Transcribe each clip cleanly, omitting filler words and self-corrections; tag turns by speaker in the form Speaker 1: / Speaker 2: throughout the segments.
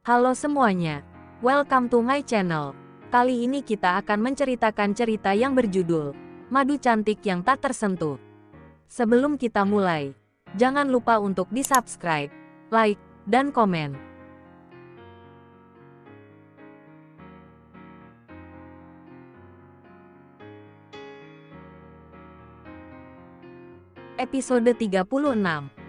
Speaker 1: Halo semuanya, welcome to my channel. Kali ini kita akan menceritakan cerita yang berjudul Madu Cantik yang Tak Tersentuh. Sebelum kita mulai, jangan lupa untuk di-subscribe, like, dan komen. Episode 36,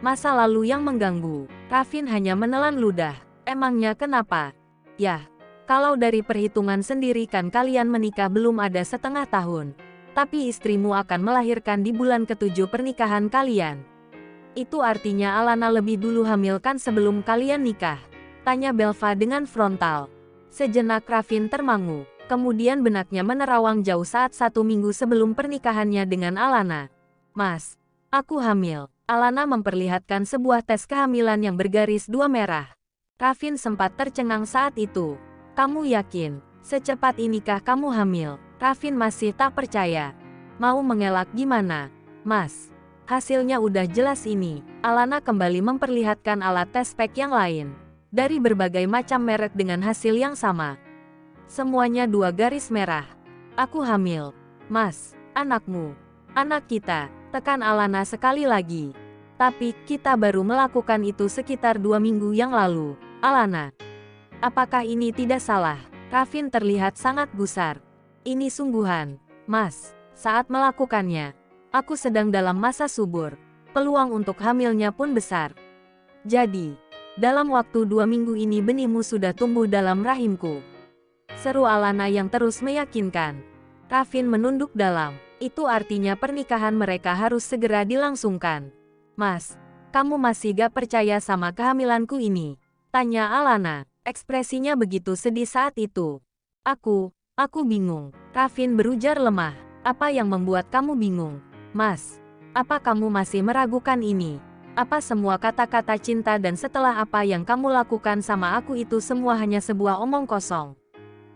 Speaker 1: Masa Lalu yang Mengganggu. Rafin hanya menelan ludah. Emangnya kenapa? Yah, kalau dari perhitungan sendiri kan kalian menikah belum ada setengah tahun. Tapi istrimu akan melahirkan di bulan ke-7 pernikahan kalian. Itu artinya Alana lebih dulu hamil kan sebelum kalian nikah? Tanya Belva dengan frontal. Sejenak Rafin termangu. Kemudian benaknya menerawang jauh saat 1 minggu sebelum pernikahannya dengan Alana. Mas, aku hamil. Alana memperlihatkan sebuah tes kehamilan yang bergaris 2 merah. Rafin sempat tercengang saat itu. Kamu yakin? Secepat inikah kamu hamil? Rafin masih tak percaya. Mau mengelak gimana? Mas, hasilnya udah jelas ini. Alana kembali memperlihatkan alat tes pack yang lain. Dari berbagai macam merek dengan hasil yang sama. Semuanya 2 garis merah. Aku hamil. Mas, anakmu. Anak kita. Tekan Alana sekali lagi. Tapi, kita baru melakukan itu sekitar 2 minggu yang lalu. Alana. Apakah ini tidak salah? Rafin terlihat sangat gusar. Ini sungguhan. Mas, saat melakukannya, aku sedang dalam masa subur. Peluang untuk hamilnya pun besar. Jadi, dalam waktu 2 minggu ini benihmu sudah tumbuh dalam rahimku. Seru Alana yang terus meyakinkan. Rafin menunduk dalam. Itu artinya pernikahan mereka harus segera dilangsungkan. Mas, kamu masih gak percaya sama kehamilanku ini? Tanya Alana. Ekspresinya begitu sedih saat itu. Aku bingung. Rafin berujar lemah. Apa yang membuat kamu bingung? Mas, apa kamu masih meragukan ini? Apa semua kata-kata cinta dan setelah apa yang kamu lakukan sama aku itu semua hanya sebuah omong kosong?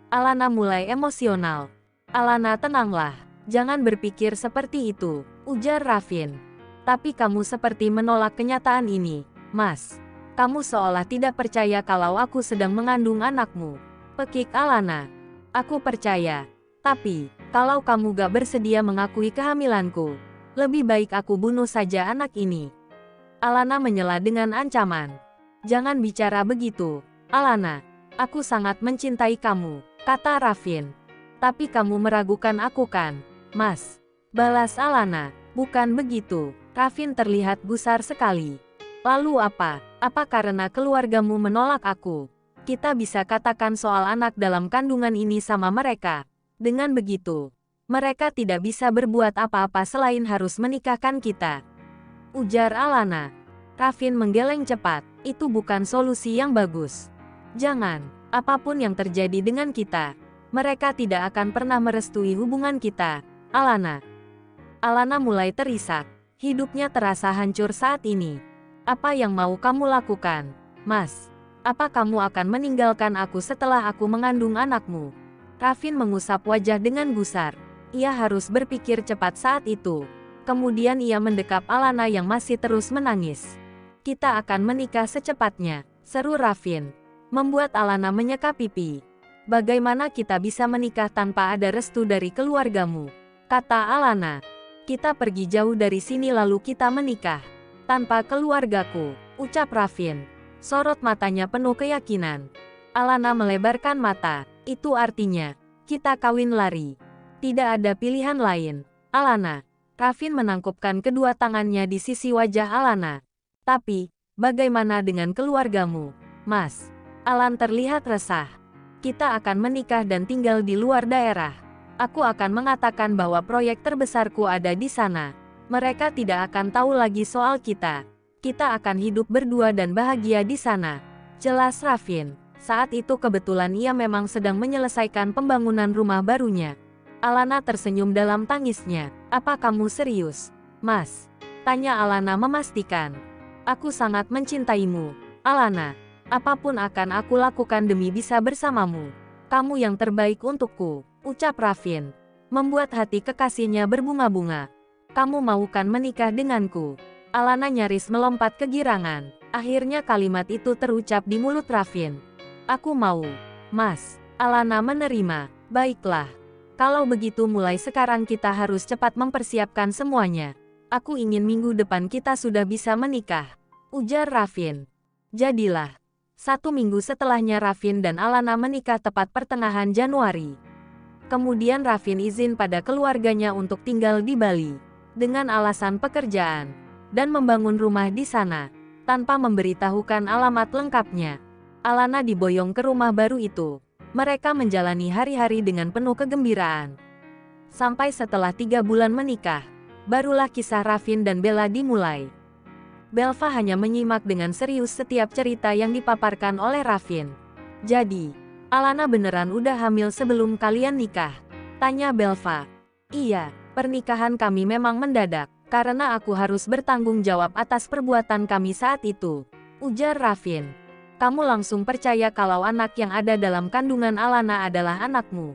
Speaker 1: Alana mulai emosional. Alana, tenanglah. Jangan berpikir seperti itu, ujar Rafin. Tapi kamu seperti menolak kenyataan ini, Mas. Kamu seolah tidak percaya kalau aku sedang mengandung anakmu. Pekik Alana. Aku percaya. Tapi, kalau kamu gak bersedia mengakui kehamilanku, lebih baik aku bunuh saja anak ini. Alana menyela dengan ancaman. Jangan bicara begitu, Alana. Aku sangat mencintai kamu, kata Rafin. Tapi kamu meragukan aku kan, Mas? Balas Alana. Bukan begitu. Rafin terlihat gusar sekali. Lalu apa? Apa karena keluargamu menolak aku? Kita bisa katakan soal anak dalam kandungan ini sama mereka. Dengan begitu, mereka tidak bisa berbuat apa-apa selain harus menikahkan kita. Ujar Alana. Rafin menggeleng cepat. Itu bukan solusi yang bagus. Jangan. Apapun yang terjadi dengan kita, mereka tidak akan pernah merestui hubungan kita. Alana. Alana mulai terisak. Hidupnya terasa hancur saat ini. Apa yang mau kamu lakukan, Mas? Apa kamu akan meninggalkan aku setelah aku mengandung anakmu? Rafin mengusap wajah dengan gusar. Ia harus berpikir cepat saat itu. Kemudian ia mendekap Alana yang masih terus menangis. Kita akan menikah secepatnya, seru Rafin. Membuat Alana menyeka pipi. Bagaimana kita bisa menikah tanpa ada restu dari keluargamu? Kata Alana. Kita pergi jauh dari sini lalu kita menikah. Tanpa keluargaku, ucap Rafin. Sorot matanya penuh keyakinan. Alana melebarkan mata. Itu artinya, kita kawin lari. Tidak ada pilihan lain. Alana. Rafin menangkupkan kedua tangannya di sisi wajah Alana. Tapi, bagaimana dengan keluargamu, Mas? Alan terlihat resah. Kita akan menikah dan tinggal di luar daerah. Aku akan mengatakan bahwa proyek terbesarku ada di sana. Mereka tidak akan tahu lagi soal kita. Kita akan hidup berdua dan bahagia di sana. Jelas Rafin. Saat itu kebetulan ia memang sedang menyelesaikan pembangunan rumah barunya. Alana tersenyum dalam tangisnya. Apa kamu serius, Mas? Tanya Alana memastikan. Aku sangat mencintaimu, Alana. Apapun akan aku lakukan demi bisa bersamamu. Kamu yang terbaik untukku, ucap Rafin. Membuat hati kekasihnya berbunga-bunga. Kamu mau kan menikah denganku? Alana nyaris melompat kegirangan. Akhirnya kalimat itu terucap di mulut Rafin. Aku mau. Mas, Alana menerima. Baiklah. Kalau begitu mulai sekarang kita harus cepat mempersiapkan semuanya. Aku ingin minggu depan kita sudah bisa menikah. Ujar Raffin. Jadilah. 1 minggu setelahnya Raffin dan Alana menikah tepat pertengahan Januari. Kemudian Raffin izin pada keluarganya untuk tinggal di Bali. Dengan alasan pekerjaan. Dan membangun rumah di sana. Tanpa memberitahukan alamat lengkapnya. Alana diboyong ke rumah baru itu. Mereka menjalani hari-hari dengan penuh kegembiraan. Sampai setelah 3 bulan menikah, barulah kisah Raffin dan Bella dimulai. Belva hanya menyimak dengan serius setiap cerita yang dipaparkan oleh Raffin. Jadi, Alana beneran udah hamil sebelum kalian nikah? Tanya Belva. Iya, pernikahan kami memang mendadak, karena aku harus bertanggung jawab atas perbuatan kami saat itu. Ujar Raffin. Kamu langsung percaya kalau anak yang ada dalam kandungan Alana adalah anakmu?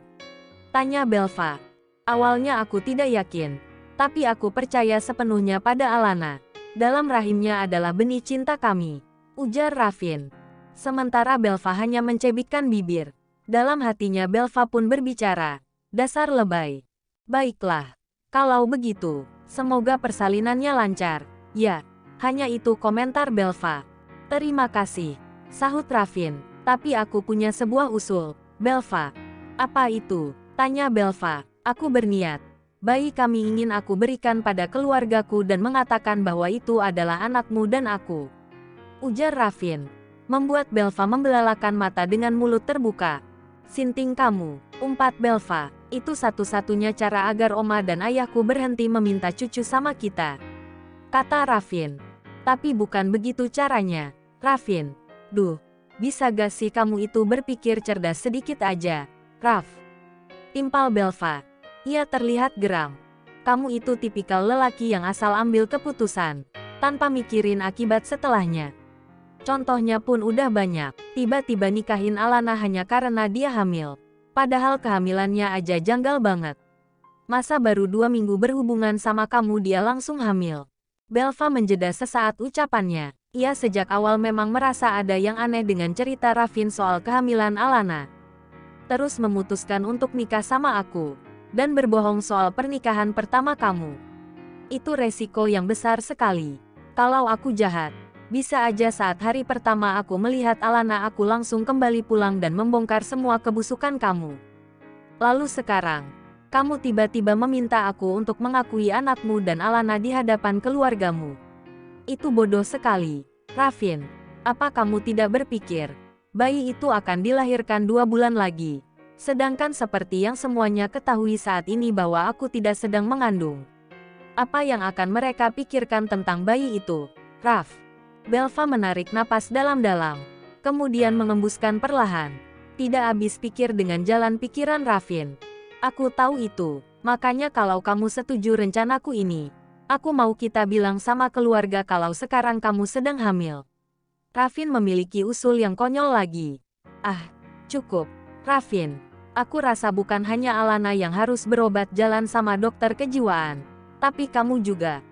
Speaker 1: Tanya Belva. Awalnya aku tidak yakin, tapi aku percaya sepenuhnya pada Alana. Dalam rahimnya adalah benih cinta kami. Ujar Raffin. Sementara Belva hanya mencebikkan bibir. Dalam hatinya Belva pun berbicara. Dasar lebay. Baiklah. Kalau begitu, semoga persalinannya lancar. Ya, hanya itu komentar Belva. Terima kasih. Sahut Raffin, tapi aku punya sebuah usul, Belva. Apa itu? Tanya Belva. Aku berniat. Bayi kami ingin aku berikan pada keluargaku dan mengatakan bahwa itu adalah anakmu dan aku. Ujar Raffin. Membuat Belva membelalakan mata dengan mulut terbuka. Sinting kamu, umpat Belva. Itu satu-satunya cara agar oma dan ayahku berhenti meminta cucu sama kita. Kata Raffin. Tapi bukan begitu caranya, Raffin. Duh, bisa gak sih kamu itu berpikir cerdas sedikit aja, Raff? Timpal Belva. Ia terlihat geram. Kamu itu tipikal lelaki yang asal ambil keputusan, tanpa mikirin akibat setelahnya. Contohnya pun udah banyak. Tiba-tiba nikahin Alana hanya karena dia hamil. Padahal kehamilannya aja janggal banget. Masa baru 2 minggu berhubungan sama kamu dia langsung hamil? Belva menjeda sesaat ucapannya. Ia sejak awal memang merasa ada yang aneh dengan cerita Raffin soal kehamilan Alana. Terus memutuskan untuk nikah sama aku. Dan berbohong soal pernikahan pertama kamu. Itu resiko yang besar sekali. Kalau aku jahat, bisa aja saat hari pertama aku melihat Alana aku langsung kembali pulang dan membongkar semua kebusukan kamu. Lalu sekarang, kamu tiba-tiba meminta aku untuk mengakui anakmu dan Alana di hadapan keluargamu. Itu bodoh sekali, Raffin. Apa kamu tidak berpikir, bayi itu akan dilahirkan 2 bulan lagi? Sedangkan seperti yang semuanya ketahui saat ini bahwa aku tidak sedang mengandung. Apa yang akan mereka pikirkan tentang bayi itu, Raff? Belva menarik napas dalam-dalam, kemudian mengembuskan perlahan. Tidak habis pikir dengan jalan pikiran Raffin. Aku tahu itu, makanya kalau kamu setuju rencanaku ini, aku mau kita bilang sama keluarga kalau sekarang kamu sedang hamil. Raffin memiliki usul yang konyol lagi. Ah, cukup, Raffin. Aku rasa bukan hanya Alana yang harus berobat jalan sama dokter kejiwaan, tapi kamu juga.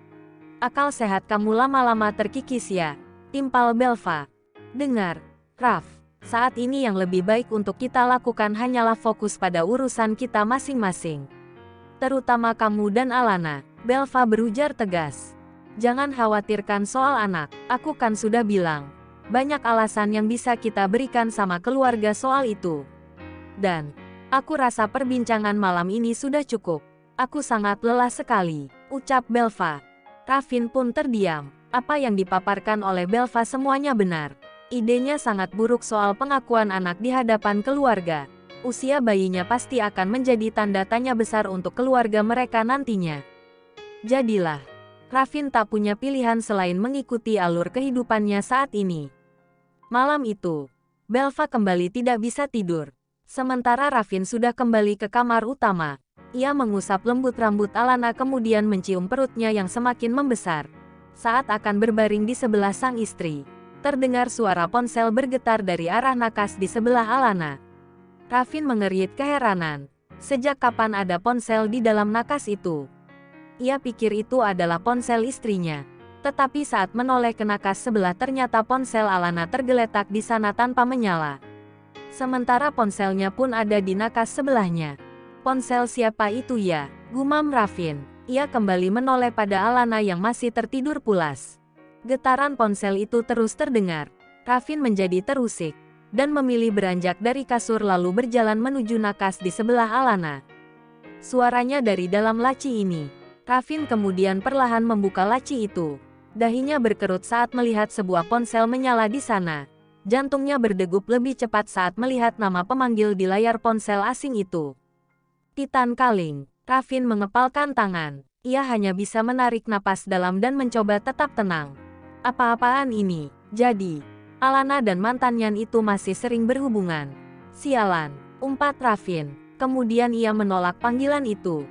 Speaker 1: Akal sehat kamu lama-lama terkikis ya, timpal Belva. Dengar, Raff, saat ini yang lebih baik untuk kita lakukan hanyalah fokus pada urusan kita masing-masing. Terutama kamu dan Alana. Belva berujar tegas. Jangan khawatirkan soal anak, aku kan sudah bilang. Banyak alasan yang bisa kita berikan sama keluarga soal itu. Dan, aku rasa perbincangan malam ini sudah cukup. Aku sangat lelah sekali, ucap Belva. Raffin pun terdiam. Apa yang dipaparkan oleh Belva semuanya benar. Idenya sangat buruk soal pengakuan anak di hadapan keluarga. Usia bayinya pasti akan menjadi tanda tanya besar untuk keluarga mereka nantinya. Jadilah, Raffin tak punya pilihan selain mengikuti alur kehidupannya saat ini. Malam itu, Belva kembali tidak bisa tidur. Sementara Raffin sudah kembali ke kamar utama. Ia mengusap lembut rambut Alana kemudian mencium perutnya yang semakin membesar. Saat akan berbaring di sebelah sang istri, terdengar suara ponsel bergetar dari arah nakas di sebelah Alana. Raffin mengerit keheranan. Sejak kapan ada ponsel di dalam nakas itu? Ia pikir itu adalah ponsel istrinya. Tetapi saat menoleh ke nakas sebelah ternyata ponsel Alana tergeletak di sana tanpa menyala. Sementara ponselnya pun ada di nakas sebelahnya. Ponsel siapa itu ya? Gumam Raffin. Ia kembali menoleh pada Alana yang masih tertidur pulas. Getaran ponsel itu terus terdengar. Raffin menjadi terusik dan memilih beranjak dari kasur lalu berjalan menuju nakas di sebelah Alana. Suaranya dari dalam laci ini. Raffin kemudian perlahan membuka laci itu. Dahinya berkerut saat melihat sebuah ponsel menyala di sana. Jantungnya berdegup lebih cepat saat melihat nama pemanggil di layar ponsel asing itu. Titan Kaling. Raffin mengepalkan tangan. Ia hanya bisa menarik napas dalam dan mencoba tetap tenang. Apa-apaan ini? Jadi, Alana dan mantannya itu masih sering berhubungan. Sialan, umpat Raffin. Kemudian ia menolak panggilan itu.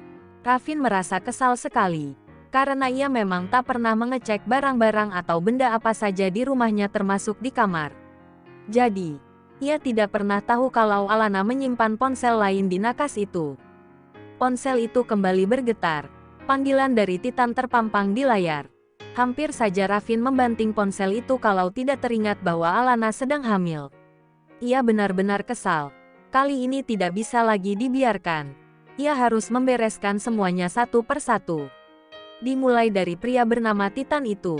Speaker 1: Raffin merasa kesal sekali. Karena ia memang tak pernah mengecek barang-barang atau benda apa saja di rumahnya termasuk di kamar. Jadi, ia tidak pernah tahu kalau Alana menyimpan ponsel lain di nakas itu. Ponsel itu kembali bergetar. Panggilan dari Titan terpampang di layar. Hampir saja Raffin membanting ponsel itu kalau tidak teringat bahwa Alana sedang hamil. Ia benar-benar kesal. Kali ini tidak bisa lagi dibiarkan. Ia harus membereskan semuanya satu persatu. Dimulai dari pria bernama Titan itu.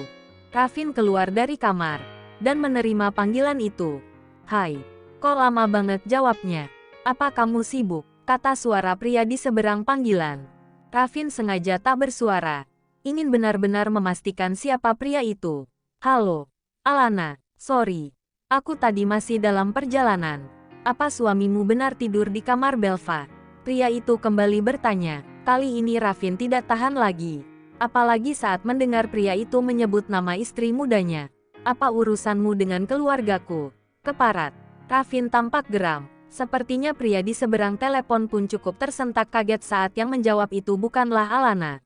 Speaker 1: Raffin keluar dari kamar dan menerima panggilan itu. "Hai, kok lama banget jawabnya? Apa kamu sibuk?" kata suara pria di seberang panggilan. Raffin sengaja tak bersuara. Ingin benar-benar memastikan siapa pria itu. "Halo, Alana, sorry. Aku tadi masih dalam perjalanan. Apa suamimu benar tidur di kamar Belva?" Pria itu kembali bertanya. Kali ini Raffin tidak tahan lagi. Apalagi saat mendengar pria itu menyebut nama istri mudanya. "Apa urusanmu dengan keluargaku?" Keparat. Raffin tampak geram. Sepertinya pria di seberang telepon pun cukup tersentak kaget saat yang menjawab itu bukanlah Alana.